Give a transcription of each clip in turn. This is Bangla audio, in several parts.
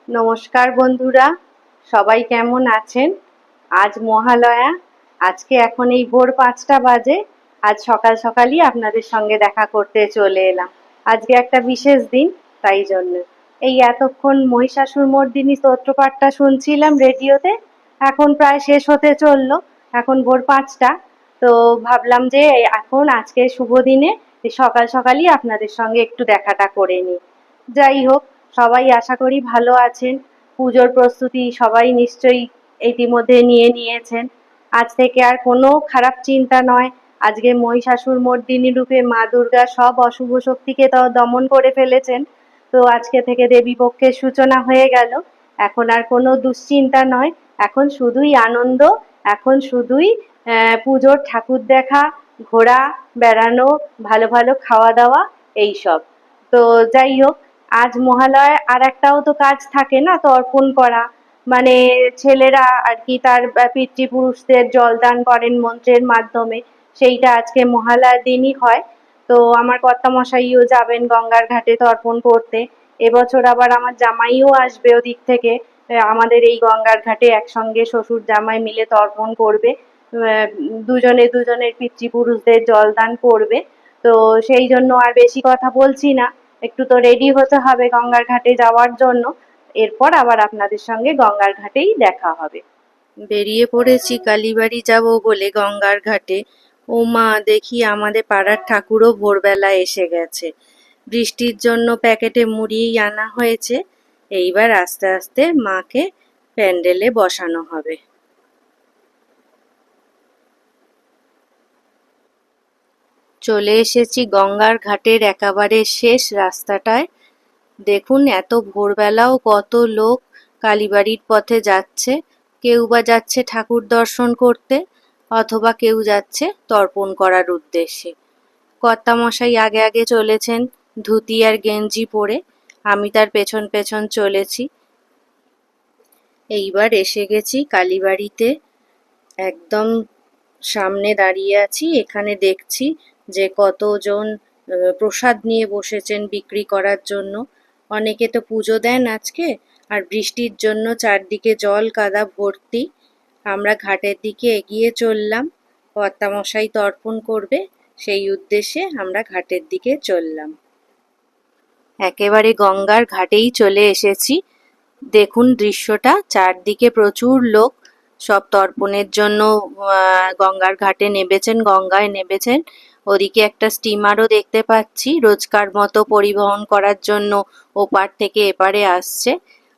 নমস্কার বন্ধুরা, সবাই কেমন আছেন? আজ মহালয়া। আজকে এখন এই ভোর 5টা বাজে। আজ সকাল সকালই আপনাদের সঙ্গে দেখা করতে চলে এলাম। আজকে একটা বিশেষ দিন, তাই জন্য এই এতক্ষণ মহিষাসুরমর্দিনী স্তোত্রপাঠটা শুনছিলাম রেডিওতে। এখন প্রায় শেষ হতে চললো, এখন ভোর 5টা। তো ভাবলাম যে এখন আজকে শুভ দিনে সকাল সকালই আপনাদের সঙ্গে একটু দেখাটা করে নিই। যাই হোক, সবাই আশা করি ভালো আছেন। পুজোর প্রস্তুতি সবাই নিশ্চয়ই ইতিমধ্যে নিয়ে নিয়েছেন। আজ থেকে আর কোনো খারাপ চিন্তা নয়। আজকে মহিষাসুরমর্দিনী রূপে মা দুর্গা সব অশুভ শক্তিকে তো দমন করে ফেলেছেন। তো আজকে থেকে দেবী পক্ষের সূচনা হয়ে গেল। এখন আর কোনো দুশ্চিন্তা নয়, এখন শুধুই আনন্দ, এখন শুধুই পুজোর ঠাকুর দেখা, ঘোরা, বেড়ানো, ভালো ভালো খাওয়া দাওয়া, এইসব। তো যাই হোক, আজ মহালয়ায় আর একটাও তো কাজ থাকে না, তর্পণ করা। মানে ছেলেরা আর কি তার পিতৃপুরুষদের জলদান করেন মন্ত্রের মাধ্যমে, সেইটা আজকে মহালয়ার দিনই হয়। তো আমার কর্তামশাইও যাবেন গঙ্গার ঘাটে তর্পণ করতে। এবছর আবার আমার জামাইও আসবে ওদিক থেকে। আমাদের এই গঙ্গার ঘাটে একসঙ্গে শ্বশুর জামাই মিলে তর্পণ করবে। দুজনে দুজনের পিতৃপুরুষদের জলদান করবে। তো সেই জন্য আর বেশি কথা বলছি না, একটু তো রেডি হতে হবে গঙ্গার ঘাটে যাওয়ার জন্য। এরপর আবার আপনাদের সঙ্গে গঙ্গার ঘাটেই দেখা হবে। বেরিয়ে পড়েছি কালীবাড়ি যাব বলে গঙ্গার ঘাটে। ও মা, দেখি আমাদের পাড়ার ঠাকুরও ভোরবেলা এসে গেছে। বৃষ্টির জন্য প্যাকেটে মুড়িই আনা হয়েছে। এইবার আস্তে আস্তে মাকে প্যান্ডেলে বসানো হবে। চলে এসেছি গঙ্গার ঘাটের একেবারে শেষ রাস্তাটায়। দেখুন, এত ভোরবেলাও কত লোক কালীবাড়ির পথে যাচ্ছে। কেউ বা যাচ্ছে ঠাকুর দর্শন করতে, অথবা কেউ যাচ্ছে তর্পণ করার উদ্দেশ্যে। কর্তামশাই আগে আগে চলেছেন ধুতি আর গেঞ্জি পরে, আমি তার পেছন পেছন চলেছি। এইবার এসে গেছি কালীবাড়িতে, একদম সামনে দাঁড়িয়ে আছি। এখানে দেখছি যে কতজন প্রসাদ নিয়ে বসেছেন বিক্রি করার জন্য। অনেকে তো পুজো দেন আজকে, আর বৃষ্টির জন্য চারদিকে জল কাদা ভর্তি। আমরা ঘাটের দিকে এগিয়ে চললাম, কর্তামশাই তর্পণ করবে, সেই উদ্দেশ্যে আমরা ঘাটের দিকে চললাম। একেবারে গঙ্গার ঘাটেই চলে এসেছি। দেখুন দৃশ্যটা, চারদিকে প্রচুর লোক সব তর্পণের জন্য গঙ্গার ঘাটে নেমেছেন, গঙ্গায় নেমেছেন। ওদিকে একটা স্টিমারও দেখতে পাচ্ছি, রোজকার মতো পরিবহন করার জন্য ওপার থেকে এপারে আসছে।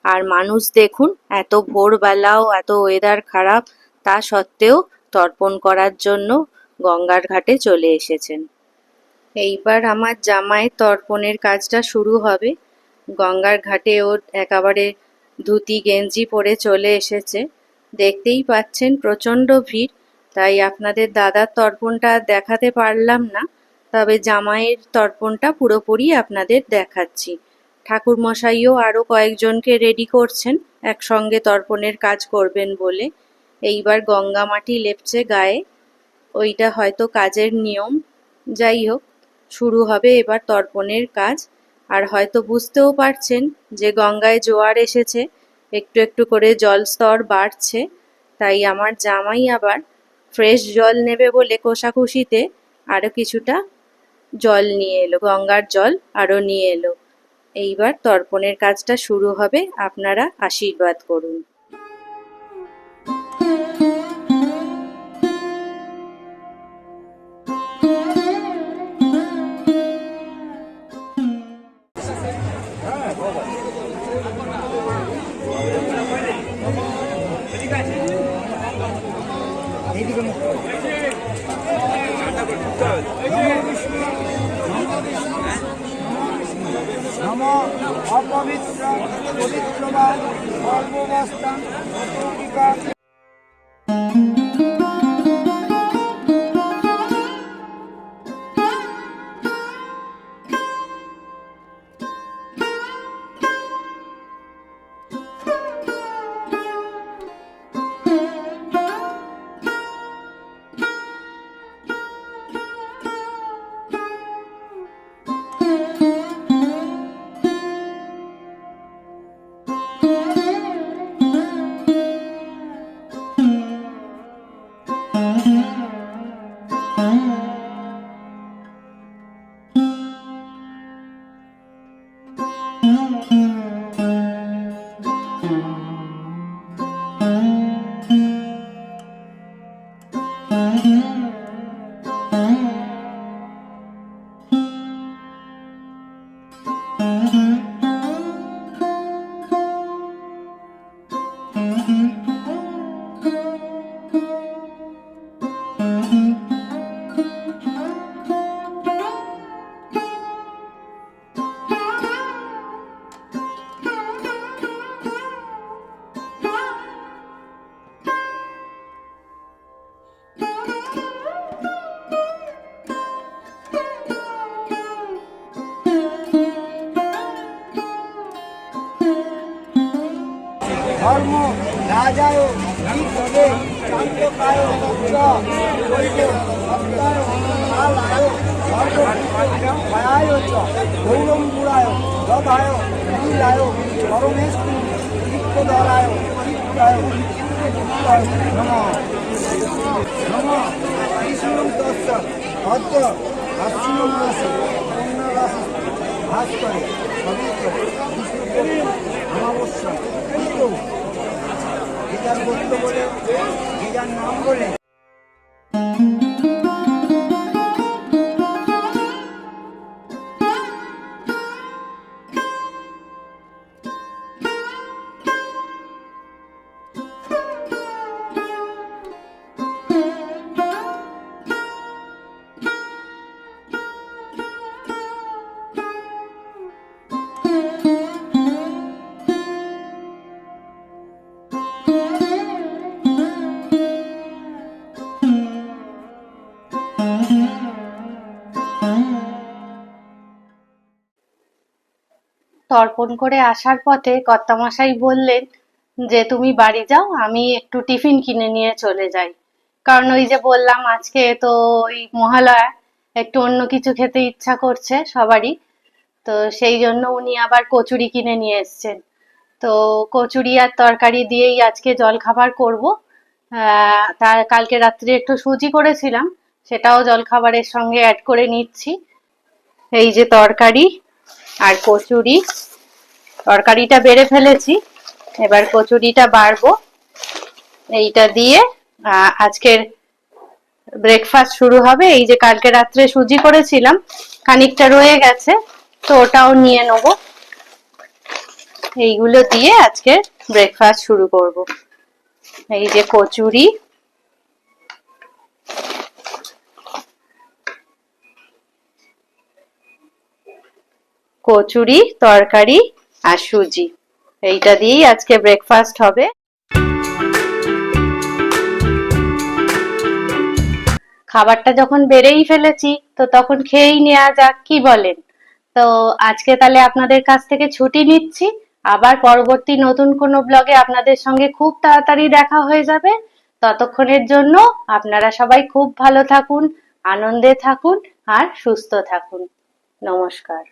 আর মানুষ দেখুন, এত ভোরবেলাও, এত ওয়েদার খারাপ, তা সত্ত্বেও তর্পণ করার জন্য গঙ্গার ঘাটে চলে এসেছেন। এইবার আমার জামাইয়ের তর্পণের কাজটা শুরু হবে। গঙ্গার ঘাটে ও একেবারে ধুতি গেঞ্জি পরে চলে এসেছে। দেখতেই পাচ্ছেন প্রচণ্ড ভিড়, তাই আপনাদের দাদার তর্পণটা দেখাতে পারলাম না, তবে জামাইয়ের তর্পণটা পুরোপুরি আপনাদের দেখাচ্ছি। ঠাকুরমশাইও আরও কয়েকজনকে রেডি করছেন একসঙ্গে তর্পণের কাজ করবেন বলে। এইবার গঙ্গা মাটি লেপছে গায়ে, ওইটা হয়তো কাজের নিয়ম। যাই হোক, শুরু হবে এবার তর্পণের কাজ। আর হয়তো বুঝতেও পারছেন যে গঙ্গায় জোয়ার এসেছে, একটু একটু করে জল স্তর বাড়ছে। তাই আমার জামাই আবার ফ্রেশ জল নেবে বলে কোষাকুষিতে আরও কিছুটা জল নিয়ে এলো, গঙ্গার জল আরও নিয়ে এলো। এইবার তর্পণের কাজটা শুরু হবে, আপনারা আশীর্বাদ করুন। নম অপবিত্র পবিত্রবান সর্ববস্থান ধর্ম রাজায় কি তবে শান্তকায় তত্ত্ব বৈদ্য সত্তায় কালায় সর্বভয়ায় চ গৌরঙ্গুরায় দধায় নীলায় পরমেষ্ঠি চিত্তধরায় চিত্তায় নমঃ নমঃ কৃষ্ণং তস্য অদ্য আশ্বিন মাসে পূর্ণরাশি ভাস্করে পবিত্র বিষ্ণুপক্ষ অমাবস্যা কিন্তু গীতার গোত্র বলে গীতার নাম বলে তর্পণ করে আসার পথে কর্তামশাই বললেন যে তুমি বাড়ি যাও, আমি একটু টিফিন কিনে নিয়ে চলে যাই। কারণ ওই যে বললাম আজকে তো ওই মহালয়া, একটু অন্য কিছু খেতে ইচ্ছা করছে সবারই। তো সেই জন্য উনি আবার কচুরি কিনে নিয়ে এসছেন। তো কচুরি আর তরকারি দিয়েই আজকে জলখাবার করব। তার কালকে রাত্রে একটু সুজি করেছিলাম, সেটাও জলখাবারের সঙ্গে অ্যাড করে নিচ্ছি। এই যে তরকারি আর কচুরি, তরকারিটা বেড়ে ফেলেছি, এবার কচুরিটা বাড়বো। এইটা দিয়ে আজকের ব্রেকফাস্ট শুরু হবে। এই যে কালকে রাত্রে সুজি করেছিলাম, খানিকটা রয়ে গেছে, তো ওটাও নিয়ে নেব। এইগুলো দিয়ে আজকে ব্রেকফাস্ট শুরু করব। এই যে কচুরি, কচুরি, তরকারি আর সুজি, এইটা দিয়েই আজকে ব্রেকফাস্ট হবে। খাবারটা যখন বেড়েই ফেলেছি তো তখন খেয়েই নেওয়া যাক, কি বলেন? তো আজকে তাহলে আপনাদের কাছ থেকে ছুটি নিচ্ছি। আবার পরবর্তী নতুন কোনো ব্লগে আপনাদের সঙ্গে খুব তাড়াতাড়ি দেখা হয়ে যাবে। ততক্ষণের জন্য আপনারা সবাই খুব ভালো থাকুন, আনন্দে থাকুন আর সুস্থ থাকুন। নমস্কার।